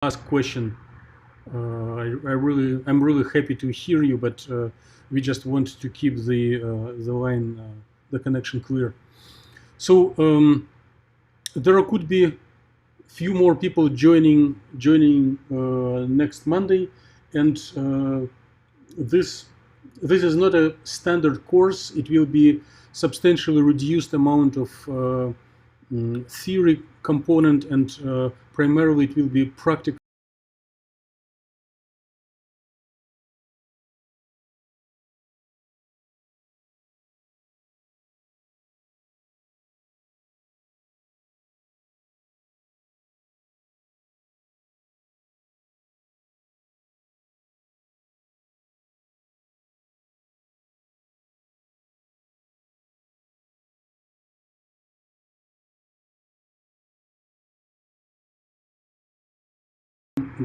ask question. I'm really happy to hear you, but we just want to keep the line, the connection clear. So there could be few more people joining next Monday, and this is not a standard course. It will be substantially reduced amount of theory component, and primarily it will be practical.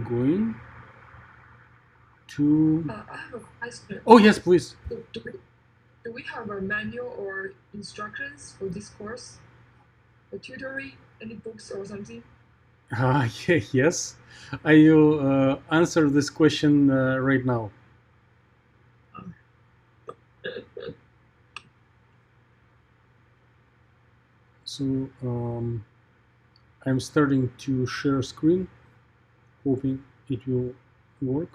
Going to. I have a question. Oh yes, please. Do we have a manual or instructions for this course? A tutorial, any books or something? Yeah, yes. I will answer this question right now. So I'm starting to share screen, hoping it will work.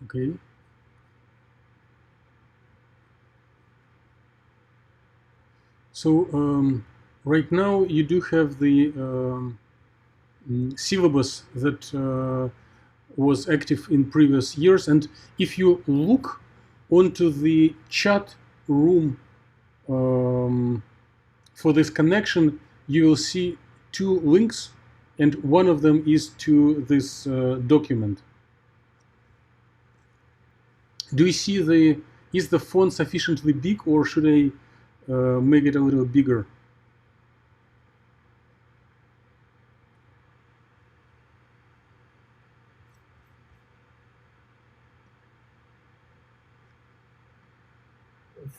Okay. So right now you do have the syllabus that was active in previous years, and if you look onto the chat room for this connection, you will see two links, and one of them is to this document. Do you see is the font sufficiently big, or should I make it a little bigger?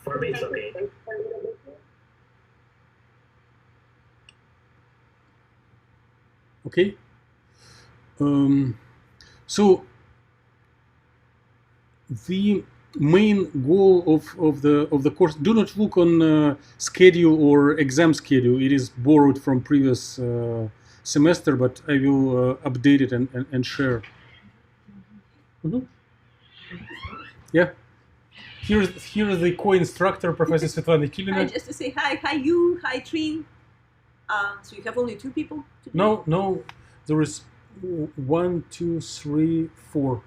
For me, it's okay. Okay. So the main goal of the course, do not look on schedule or exam schedule. It is borrowed from previous semester, but I will update it and share. Yeah. Here's the co-instructor, Professor Svetlana Kilina. Hi, just to say hi you, hi Trin. So you have only two people today? No, there is 1, 2, 3, 4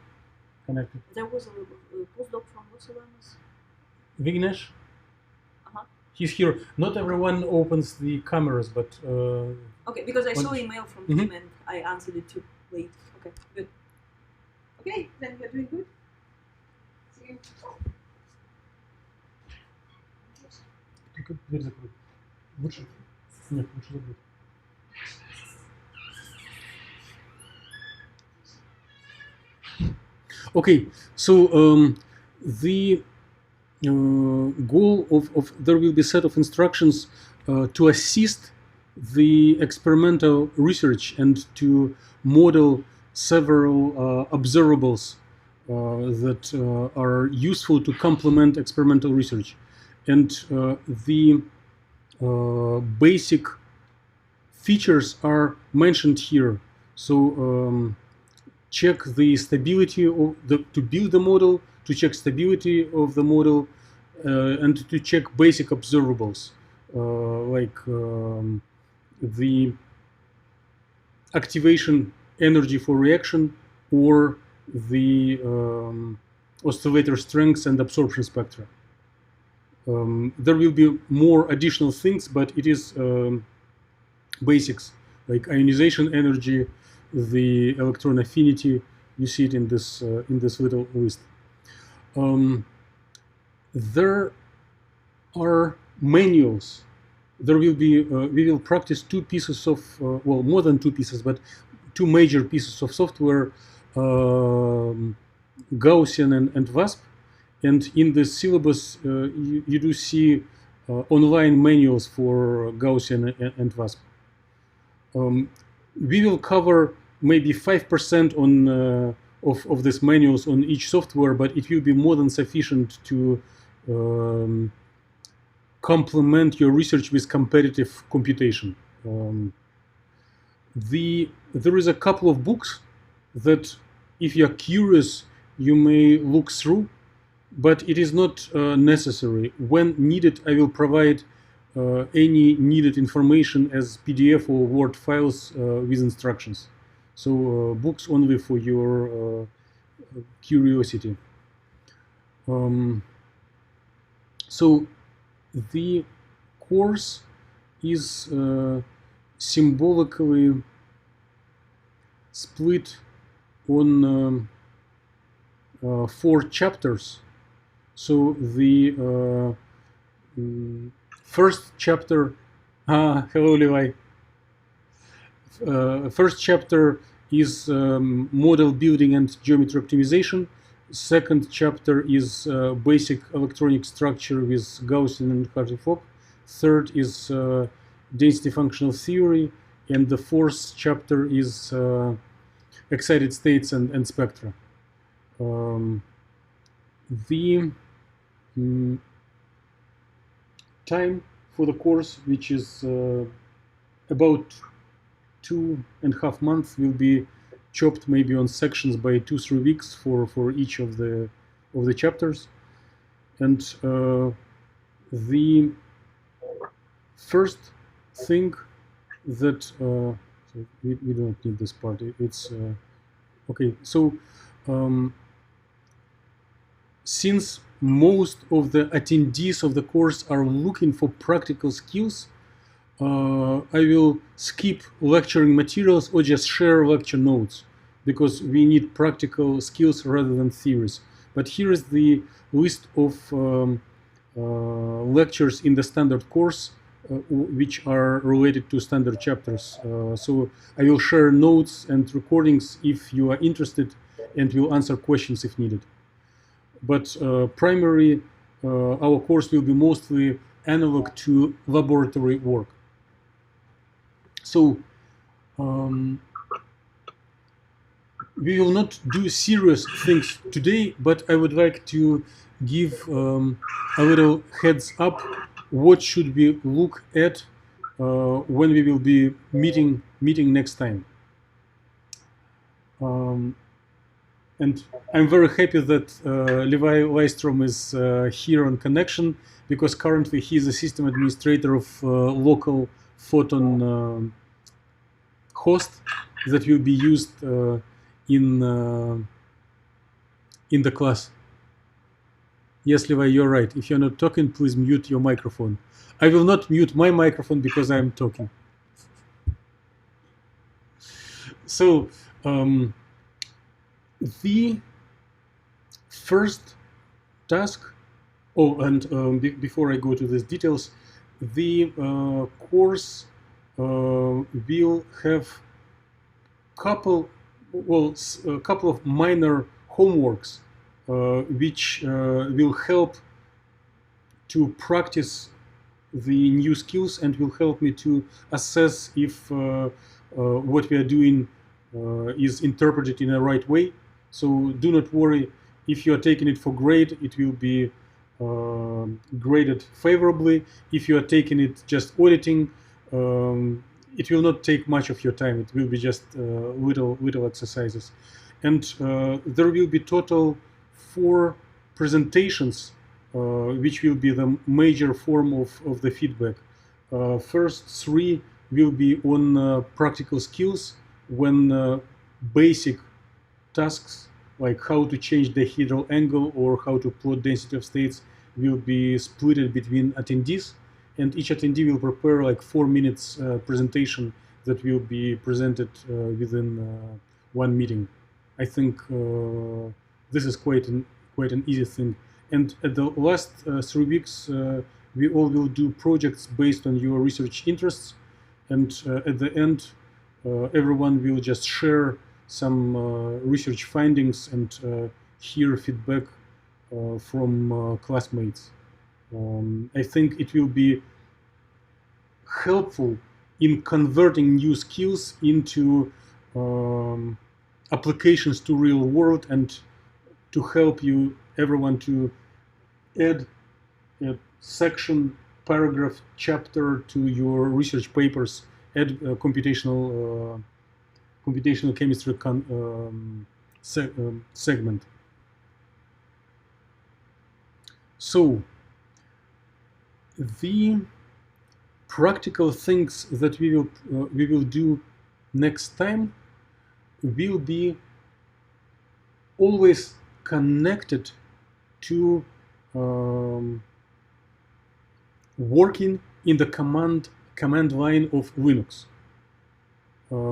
connected. There was a postdoc from Barcelona. Vignesh? He's here. Not everyone opens the cameras, but... okay, because I saw email from him and I answered it too late. Okay, good. Okay, then you're doing good. See you. Дверь закрой. Лучше? Нет, лучше закрыть. Okay, so the goal of there will be a set of instructions to assist the experimental research and to model several observables that are useful to complement experimental research. And the basic features are mentioned here. So check the stability of to build the model, to check stability of the model, and to check basic observables like the activation energy for reaction or the oscillator strengths and absorption spectra. There will be more additional things, but it is basics like ionization energy, the electron affinity. You see it in this little list. There are manuals. There will be we will practice two pieces of well, more than two pieces, but two major pieces of software, Gaussian and WASP. And in the syllabus, you do see online manuals for Gaussian and WASP. we will cover maybe 5% on of these manuals on each software, but it will be more than sufficient to complement your research with competitive computation. There is a couple of books that, if you are curious, you may look through, but it is not necessary. When needed, I will provide any needed information as PDF or Word files with instructions. So books only for your curiosity. So the course is symbolically split on 4 chapters. So the first chapter, hello Levi. First chapter is model building and geometry optimization. Second chapter is basic electronic structure with Gaussian and Hartree-Fock. Third is density functional theory, and the fourth chapter is excited states and spectra. The time for the course, which is about 2.5 months, will be chopped maybe on sections by 2-3 weeks for each of the chapters. And the first thing that so we don't need this part. It's okay. So since most of the attendees of the course are looking for practical skills, I will skip lecturing materials or just share lecture notes, because we need practical skills rather than theories. But here is the list of lectures in the standard course which are related to standard chapters. So I will share notes and recordings if you are interested, and will answer questions if needed. But primary, our course will be mostly analog to laboratory work. So we will not do serious things today, but I would like to give a little heads up what should we look at when we will be meeting next time. And I'm very happy that Levi Lystrom is here on connection, because currently he is a system administrator of local photon host that will be used in the class. Yes, Levi, you're right. If you're not talking, please mute your microphone. I will not mute my microphone because I'm talking. So the first task, before I go to these details, the course will have a couple of minor homeworks which will help to practice the new skills and will help me to assess if what we are doing is interpreted in the right way. So do not worry, if you are taking it for grade, it will be graded favorably. If you are taking it just auditing, it will not take much of your time. It will be just little exercises. And there will be total 4 presentations, which will be the major form of the feedback. First 3 will be on practical skills, when basic tasks like how to change the dihedral angle or how to plot density of states will be split between attendees, and each attendee will prepare like 4 minutes presentation that will be presented within 1 meeting. I think this is quite an easy thing. And at the last 3 weeks, we all will do projects based on your research interests, and at the end, everyone will just share some research findings and hear feedback from classmates. I think it will be helpful in converting new skills into applications to real world, and to help you everyone to add a section, paragraph, chapter to your research papers, add computational chemistry segment. So the practical things that we will do next time will be always connected to working in the command line of Linux,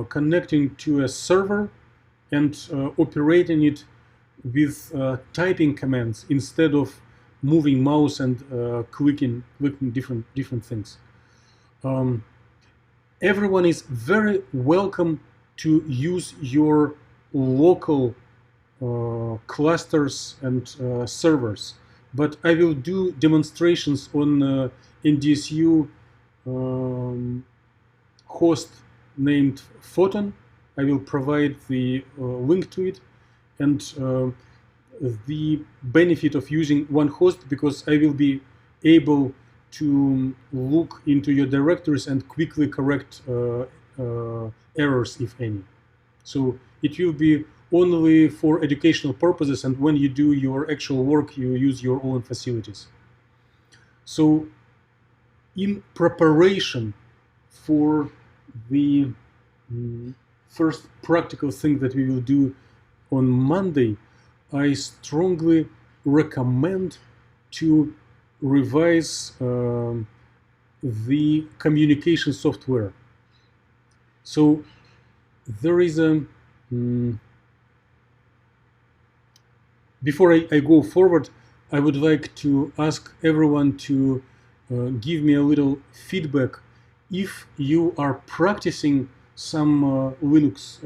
connecting to a server and operating it with typing commands instead of moving mouse and clicking different things. Everyone is very welcome to use your local clusters and servers, but I will do demonstrations on NDSU host named Photon. I will provide the link to it, and the benefit of using one host, because I will be able to look into your directories and quickly correct errors, if any. So it will be only for educational purposes, and when you do your actual work, you use your own facilities. So in preparation for the first practical thing that we will do on Monday, I strongly recommend to revise the communication software. So there is a before I go forward, I would like to ask everyone to give me a little feedback if you are practicing some Linux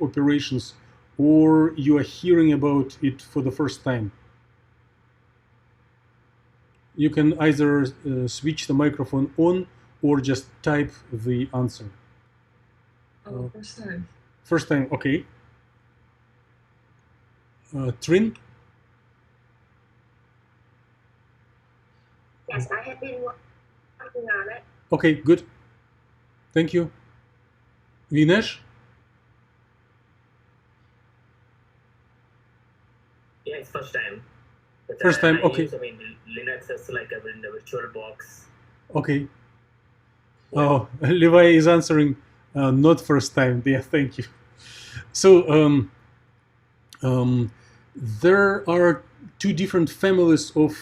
operations, or you are hearing about it for the first time. You can either switch the microphone on or just type the answer. First time. First time, okay. Trin? Yes, I have been working on it. Okay, good. Thank you. Vinesh? Yeah, it's first time. But First time, okay. Linux is like a virtual box. Okay. Oh, Levi is answering not first time. Yeah, thank you. So there are two different families of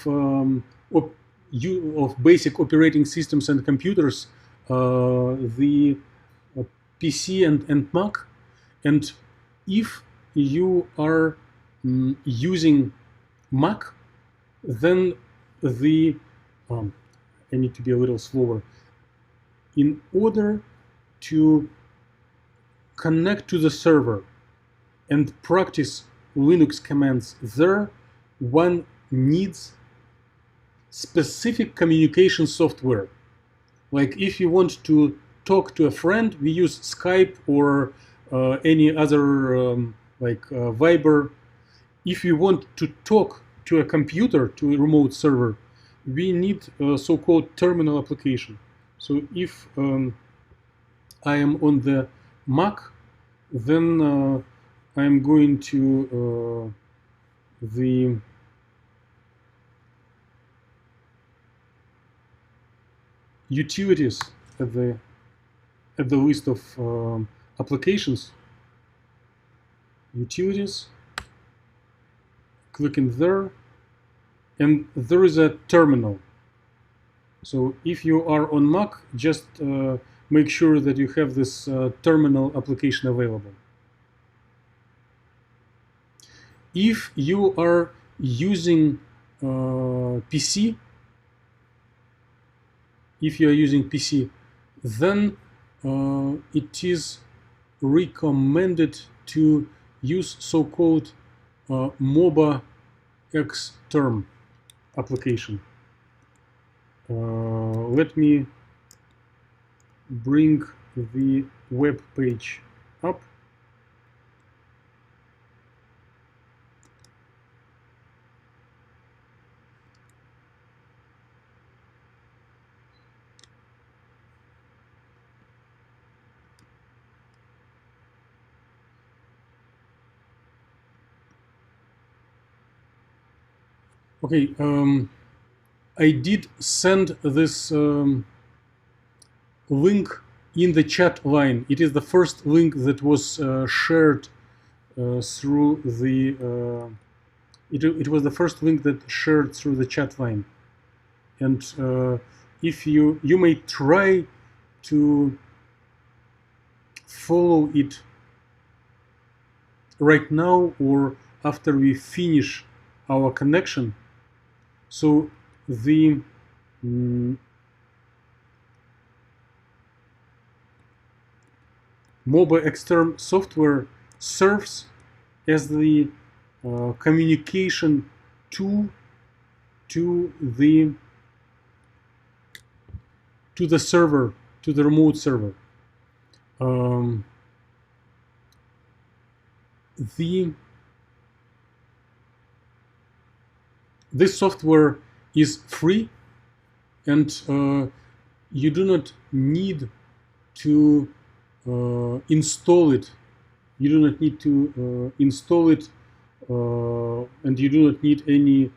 basic operating systems and computers, the PC and Mac. And if you are using Mac, then the I need to be a little slower. In order to connect to the server and practice Linux commands there, one needs specific communication software. Like if you want to talk to a friend, we use Skype or any other like Viber. If you want to talk to a computer, to a remote server, we need a so-called terminal application. So if I am on the Mac, then I am going to the utilities at the list of applications. Utilities. Click in there, and there is a terminal. So if you are on Mac, just make sure that you have this terminal application available. If you are using PC, then it is recommended to use so-called MOBA Xterm application. Let me bring the web page up. Okay, I did send this link in the chat line. It is the first link that was shared through the. It was the first link that shared through the chat line, and if you may try to follow it right now or after we finish our connection. So the mobile extern software serves as the communication tool to the server, to the remote server. This software is free, and you do not need to install it. You do not need to install it, and you do not need any